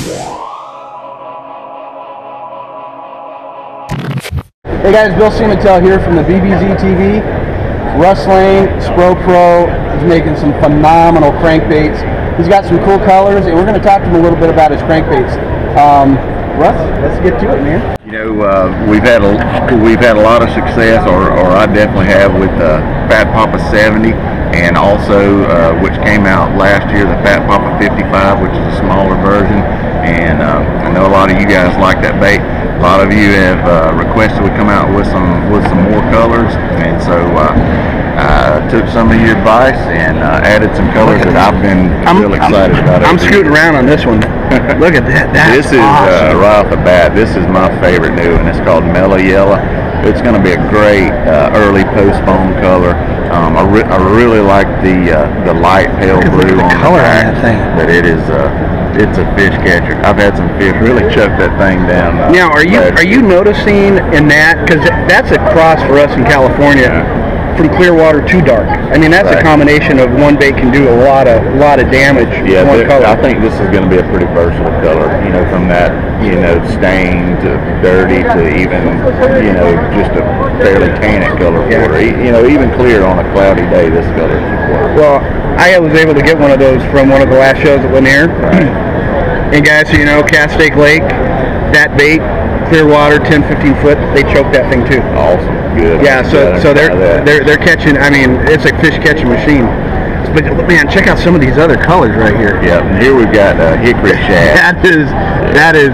Hey guys, Bill Siemantel here from the thebbztv. Russ Lane, Spro Pro, is making some phenomenal crankbaits. He's got some cool colors, and we're going to talk to him a little bit about his crankbaits. Russ, let's get to it, man. You know, we've had a lot of success, or I definitely have, with Fat Papa 70, and also which came out last year, the Fat Papa 55, which is a smaller version. And I know a lot of you guys like that bait. A lot of you have requested we come out with some more colors, and so I took some of your advice and added some colors that I've been real excited about. I'm scooting around on this one. Look at that. That's this is awesome. right off the bat. This is my favorite new one. It's called Mellow Yellow. It's going to be a great early postpone color. I really like the light pale blue on the color back, on that thing. but it is it's a fish catcher. I've had some fish really chuck that thing down. Now, are you noticing in that, because that's a cross for us in California, from clear water to dark. I mean, that's a combination of one bait can do a lot of damage. Yeah, one color. I think this is going to be a pretty versatile color. You know, from that stained to dirty to even just a fairly tannic color for it. You know, even clear on a cloudy day, this color is work. Well, I was able to get one of those from one of the last shows at Lanier. And guys, so you know, Cast Stake Lake, that bait, clear water, 10-15 foot, they choke that thing too. Awesome, good. Yeah, so they're catching. I mean, it's a fish catching machine. But man, check out some of these other colors right here. Yeah, and here we've got hickory shad. That is.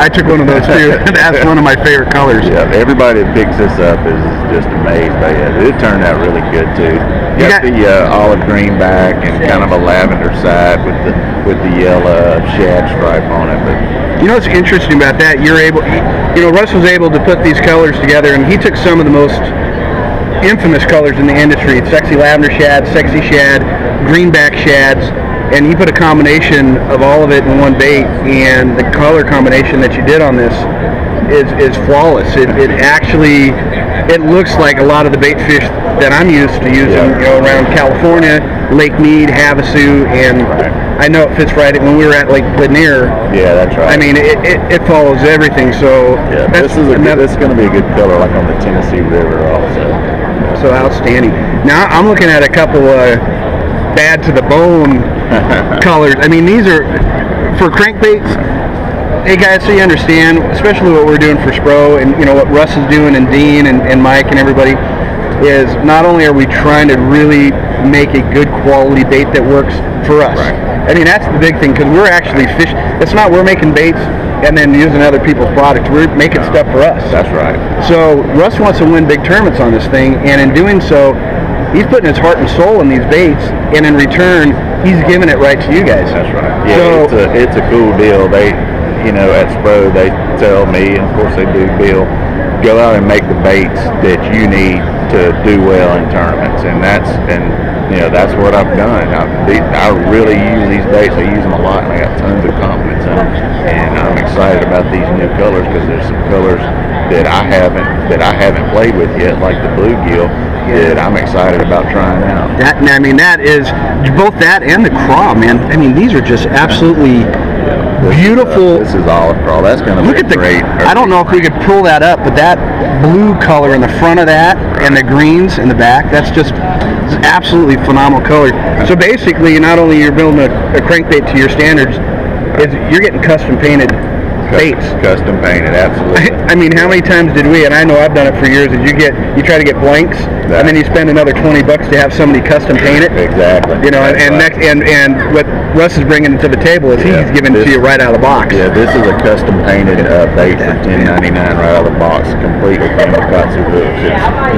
I took one of those too. That's one of my favorite colors. Yeah, everybody that picks this up is just amazed by it. It turned out really good too. You got the olive green back and kind of a lavender side with the yellow shad stripe on it. But you know what's interesting about that? Russ was able to put these colors together, and he took some of the most infamous colors in the industry: sexy lavender shad, sexy shad, greenback shads. And he put a combination of all of it in one bait, and the color combination that you did on this is flawless. It actually looks like a lot of the bait fish that I'm used to using, around California, Lake Mead, Havasu, and I know it fits right when we were at Lake Lanier. Yeah, that's right. I mean, it follows everything. So yeah, this is going to be a good color, like on the Tennessee River also. So outstanding. Now I'm looking at a couple bad to the bone colors. I mean, these are for crankbaits. Hey guys, so you understand, especially what we're doing for Spro, and what Russ is doing, and Dean and Mike and everybody, is not only are we trying to really make a good quality bait that works for us. Right. I mean, that's the big thing, because we're actually fish. It's not we're making baits and then using other people's products. We're making stuff for us. That's right. So Russ wants to win big tournaments on this thing, and in doing so, he's putting his heart and soul in these baits, and in return, he's giving it right to you guys. That's right. Yeah, so, it's a cool deal. They, at Spro, they tell me, and of course they do, Bill, go out and make the baits that you need to do well in tournaments, and that's what I've done. I really use these baits. I use them a lot, and I got tons of confidence in them. And I'm excited about these new colors, because there's some colors that I haven't played with yet, like the bluegill. That I'm excited about trying out. That is both that and the craw, man. I mean, these are just absolutely beautiful. This is olive craw. That's going to be great. I don't know if we could pull that up, but that blue color in the front of that and the greens in the back, that's just absolutely phenomenal color. So basically, not only you're building a crankbait to your standards, you're getting custom painted baits. Custom painted, absolutely. I mean, how many times did we, and I know I've done it for years, you try to get blanks, and then you spend another $20 to have somebody custom paint it. Exactly. And what Russ is bringing to the table is he's giving it to you right out of the box. Yeah, this is a custom painted bait for $10.99 right out of the box, complete with Kamikatsu hooks.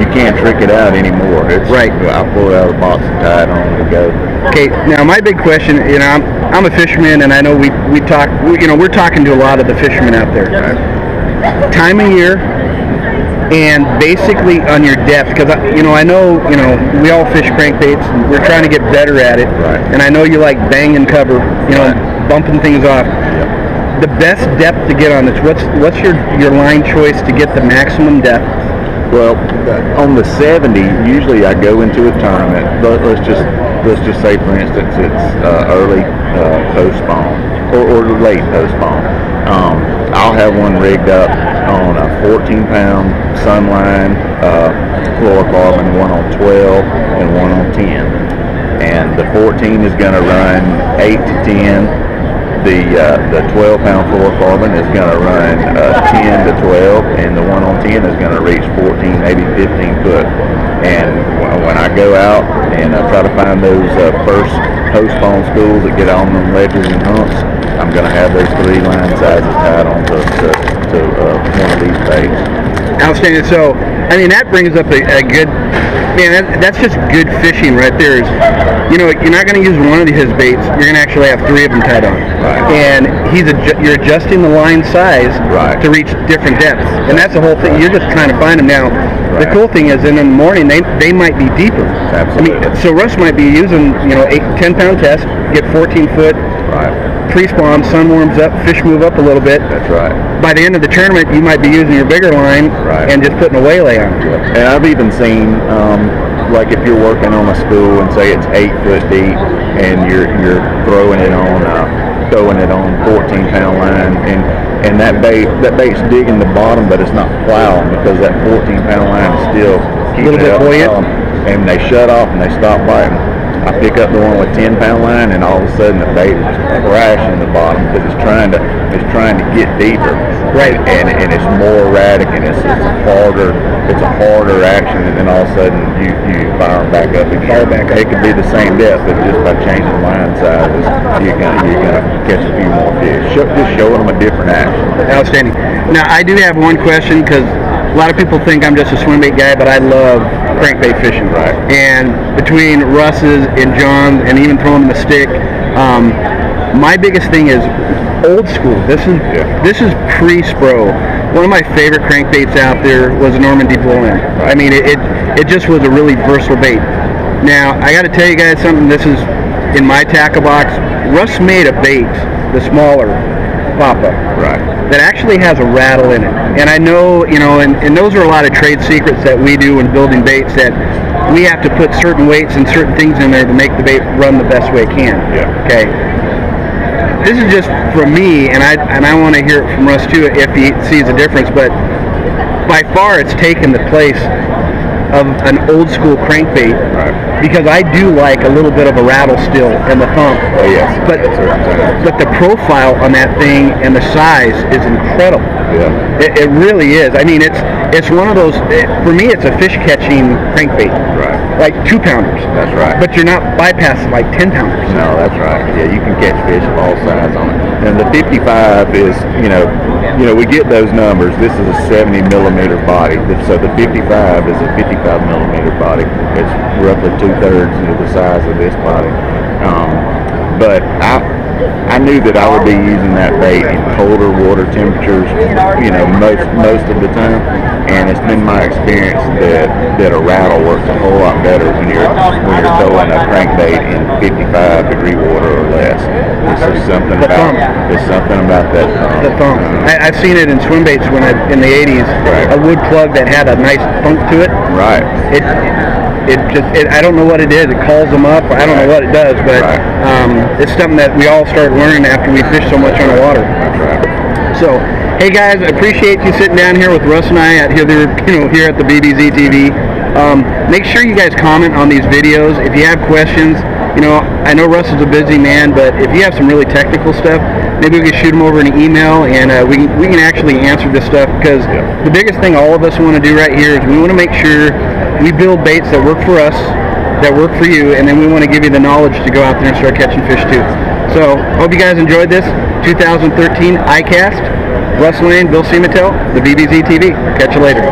You can't trick it out anymore. Right. I pull it out of the box and tie it on to go. Okay, now my big question, I'm a fisherman, and I know we're talking to a lot of the fishermen out there. Right. Time of year, and basically on your depth, because I know we all fish crankbaits, and we're trying to get better at it. Right. And I know you like bang and cover, bumping things off. Yep. The best depth to get on this, what's your line choice to get the maximum depth? Well, on the 70, usually I go into a tournament, but let's just say, for instance, it's early post-spawn or late post-spawn. I'll have one rigged up on a 14-pound Sunline fluorocarbon, one on 12 and one on 10. And the 14 is going to run 8 to 10. The 12-pound fluorocarbon is going to run 10 to 12, and the one on 10 is going to reach 14, maybe 15 foot. And when I go out and try to find those first post-spawn schools that get on them ledgers and humps, I'm going to have those 3 line sizes tied on to one of these baits. Outstanding. So, I mean, that brings up a good, man, that's just good fishing right there. You know, you're not going to use one of his baits. You're going to actually have 3 of them tied on. Right. And you're adjusting the line size to reach different depths. And that's the whole thing. You're just trying to find them. Now, the cool thing is, in the morning, they might be deeper. Absolutely. I mean, so Russ might be using, 10-pound test, get 14 foot. Right. Pre-spawn, sun warms up, fish move up a little bit. That's right. By the end of the tournament, you might be using your bigger line and just putting a waylay on it. And I've even seen, like if you're working on a school and say it's 8 foot deep, and you're throwing it on 14-pound line, and that bait's digging the bottom, but it's not plowing because that 14-pound line is still keeping it up. And they shut off and they stop biting. I pick up the one with 10-pound line, and all of a sudden the bait is crashing the bottom because it's trying to get deeper, right? And it's more erratic, and it's a harder action, and then all of a sudden you fire them back up again. It could be the same depth, but just by changing line sizes, you're gonna catch a few more fish. Just showing them a different action. Outstanding. Now I do have one question, because a lot of people think I'm just a swim bait guy, but I love crankbait fishing. Right. And between Russ's and John's, and even throwing them a stick, my biggest thing is old school. This is pre-Spro. One of my favorite crankbaits out there was a Normandy blow-in. Right. I mean, it just was a really versatile bait. Now, I got to tell you guys something. This is in my tackle box. Russ made a bait, the smaller Papa, that actually has a rattle in it. And I know, and those are a lot of trade secrets that we do in building baits, that we have to put certain weights and certain things in there to make the bait run the best way it can. Yeah. Okay. This is just from me, and I want to hear it from Russ too if he sees a difference, but by far it's taken the place of an old school crankbait, because I do like a little bit of a rattle still in the thump. Oh yes. But the profile on that thing and the size is incredible. Yeah. It really is. I mean, it's one of those. For me, it's a fish catching crankbait. Right. Like 2-pounders. That's right. But you're not bypassing like 10-pounders. No, that's right. Yeah, you can catch fish of all sizes on it. And the 55 is, we get those numbers. This is a 70 millimeter body. So the 55 is a 55 millimeter body. It's roughly 2/3 of the size of this body. But I knew that I would be using that bait in colder water temperatures, most of the time. And it's been my experience that a rattle works a whole lot better when you're throwing a crankbait in 55-degree water or less. There's something about that thump. The thump. I've seen it in swim baits in the 80s. Right. A wood plug that had a nice thump to it. Right. I don't know what it is. It calls them up. I don't know what it does, but it's something that we all started learning after we fished so much on the water. That's right. So, hey guys, I appreciate you sitting down here with Russ and I here at the thebbztv. Make sure you guys comment on these videos. If you have questions, I know Russ is a busy man, but if you have some really technical stuff, maybe we can shoot them over an email, and we can actually answer this stuff, because the biggest thing all of us want to do right here is we want to make sure we build baits that work for us, that work for you, and then we want to give you the knowledge to go out there and start catching fish too. So, hope you guys enjoyed this 2013 ICAST. Russ Lane, Siemantel, the thebbztv. Catch you later.